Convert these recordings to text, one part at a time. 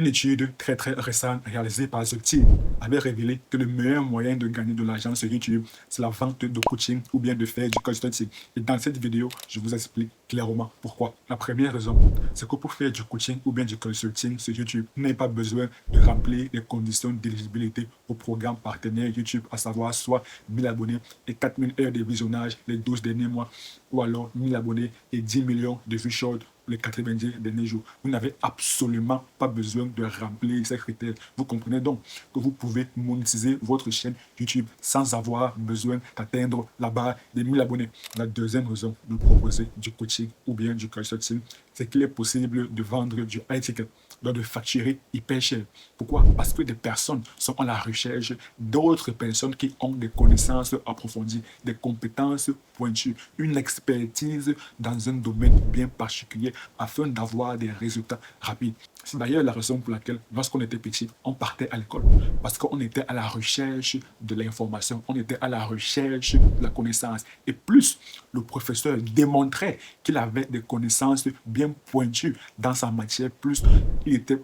Une étude très récente réalisée par The Team avait révélé que le meilleur moyen de gagner de l'argent sur YouTube, c'est la vente de coaching ou bien de faire du consulting. Et dans cette vidéo, je vous explique clairement pourquoi. La première raison, c'est que pour faire du coaching ou bien du consulting sur YouTube, vous n'avez pas besoin de remplir les conditions d'éligibilité au programme partenaire YouTube, à savoir soit 1000 abonnés et 4000 heures de visionnage les 12 derniers mois, ou alors 1000 abonnés et 10 millions de vues short les 90 derniers jours. Vous n'avez absolument pas besoin de remplir ces critères. Vous comprenez donc que vous pouvez monétiser votre chaîne YouTube sans avoir besoin d'atteindre la barre des 1000 abonnés. La deuxième raison de proposer du coaching ou bien du consulting, c'est qu'il est possible de vendre du high ticket, donc de facturer hyper cher. Pourquoi? Parce que des personnes sont à la recherche d'autres personnes qui ont des connaissances approfondies, des compétences pointues, une expertise dans un domaine bien particulier afin d'avoir des résultats rapides. C'est d'ailleurs la raison pour laquelle, lorsqu'on était petit, on partait à l'école. Parce qu'on était à la recherche de l'information, on était à la recherche de la connaissance. Et plus le professeur démontrait qu'il avait des connaissances bien pointues dans sa matière, plus il était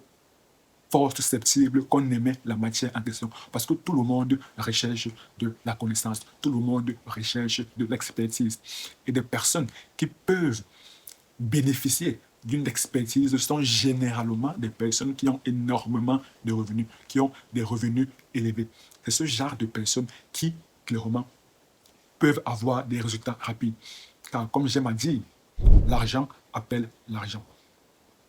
fort susceptible qu'on aimait la matière en question. Parce que tout le monde recherche de la connaissance, tout le monde recherche de l'expertise. Et des personnes qui peuvent bénéficier d'une expertise sont généralement des personnes qui ont énormément de revenus, qui ont des revenus élevés. C'est ce genre de personnes qui, clairement, peuvent avoir des résultats rapides. Car comme j'aime à dire, l'argent appelle l'argent.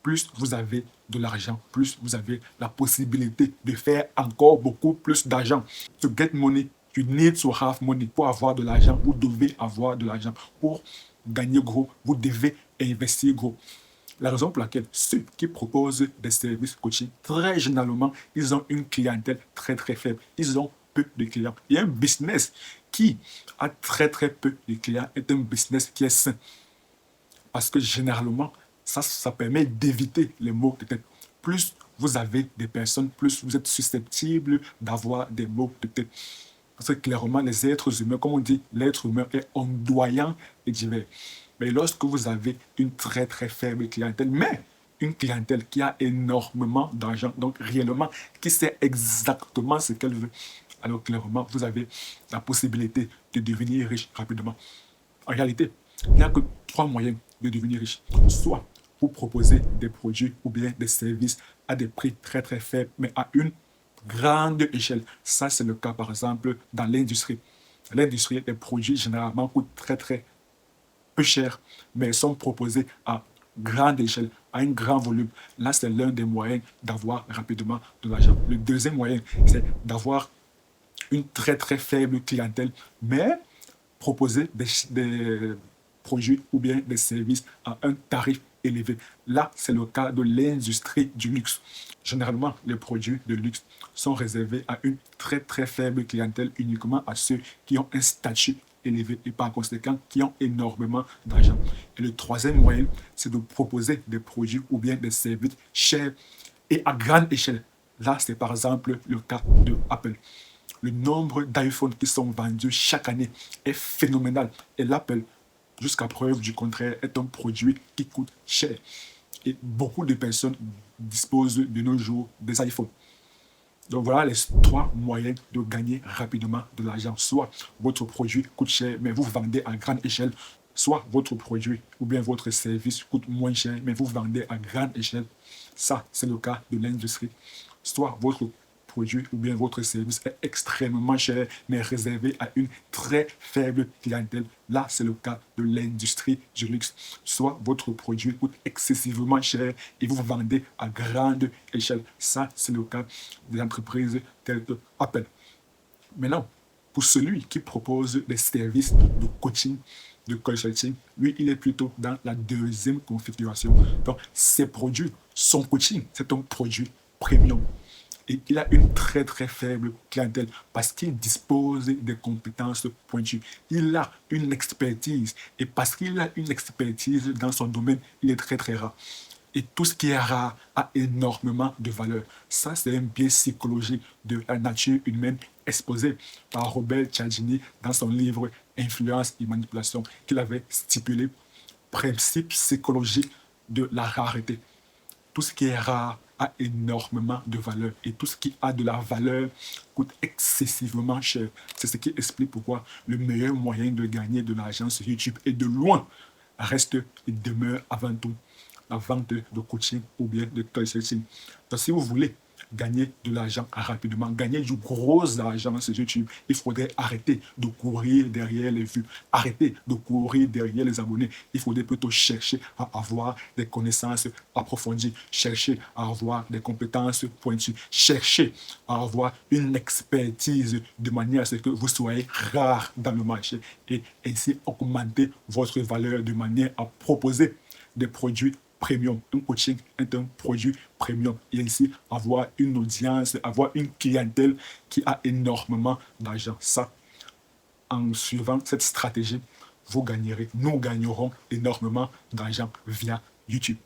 Plus vous avez de l'argent, plus vous avez la possibilité de faire encore beaucoup plus d'argent. To get money, you need to have money. Pour avoir de l'argent, vous devez avoir de l'argent. Pour gagner gros, vous devez investir gros. La raison pour laquelle ceux qui proposent des services coaching, très généralement, ils ont une clientèle très faible. Ils ont peu de clients. Il y a un business qui a très peu de clients est un business qui est sain. Parce que généralement, ça permet d'éviter les maux de tête. Plus vous avez des personnes, plus vous êtes susceptible d'avoir des maux de tête. Parce que clairement, les êtres humains, comme on dit, l'être humain est ondoyant et divers. Mais lorsque vous avez une très faible clientèle, mais une clientèle qui a énormément d'argent, donc réellement, qui sait exactement ce qu'elle veut, alors clairement, vous avez la possibilité de devenir riche rapidement. En réalité, il n'y a que 3 moyens de devenir riche. Soit vous proposez des produits ou bien des services à des prix très faibles, mais à une grande échelle. Ça, c'est le cas, par exemple, dans l'industrie. L'industrie, les produits généralement coûtent très peu cher, mais sont proposés à grande échelle, à un grand volume. Là, c'est l'un des moyens d'avoir rapidement de l'argent. Le deuxième moyen, c'est d'avoir une très faible clientèle, mais proposer des produits ou bien des services à un tarif élevé. Là, c'est le cas de l'industrie du luxe. Généralement, les produits de luxe sont réservés à une très faible clientèle, uniquement à ceux qui ont un statut élevé et par conséquent qui ont énormément d'argent. Et le troisième moyen, c'est de proposer des produits ou bien des services chers et à grande échelle. Là, c'est par exemple le cas de Apple. Le nombre d'iPhones qui sont vendus chaque année est phénoménal. Et l'Apple, jusqu'à preuve du contraire, est un produit qui coûte cher. Et beaucoup de personnes disposent de nos jours des iPhones. Donc voilà les 3 moyens de gagner rapidement de l'argent. Soit votre produit coûte cher, mais vous vendez à grande échelle. Soit votre produit ou bien votre service coûte moins cher, mais vous vendez à grande échelle. Ça, c'est le cas de l'industrie. Soit votre produit ou bien votre service est extrêmement cher, mais réservé à une très faible clientèle. Là, c'est le cas de l'industrie du luxe. Soit votre produit coûte excessivement cher et vous vendez à grande échelle. Ça, c'est le cas des entreprises telles que Apple. Maintenant, pour celui qui propose des services de coaching, de consulting, lui, il est plutôt dans la deuxième configuration. Donc, ses produits, son coaching, c'est un produit premium. Et il a une très faible clientèle parce qu'il dispose des compétences pointues. Il a une expertise. Et parce qu'il a une expertise dans son domaine, il est très rare. Et tout ce qui est rare a énormément de valeur. Ça, c'est un biais psychologique de la nature humaine exposé par Robert Cialdini dans son livre Influence et manipulation, qu'il avait stipulé principe psychologique de la rareté. Tout ce qui est rare a énormément de valeur. Et tout ce qui a de la valeur coûte excessivement cher. C'est ce qui explique pourquoi le meilleur moyen de gagner de l'argent sur YouTube et de loin reste et demeure avant tout la vente de coaching ou bien de consulting. Donc si vous voulez gagner de l'argent rapidement, gagner du gros argent sur YouTube, il faudrait arrêter de courir derrière les vues, arrêter de courir derrière les abonnés. Il faudrait plutôt chercher à avoir des connaissances approfondies, chercher à avoir des compétences pointues, chercher à avoir une expertise de manière à ce que vous soyez rare dans le marché et ainsi augmenter votre valeur de manière à proposer des produits premium. Un coaching est un produit premium et ainsi avoir une audience, avoir une clientèle qui a énormément d'argent. Ça, en suivant cette stratégie, vous gagnerez, nous gagnerons énormément d'argent via YouTube.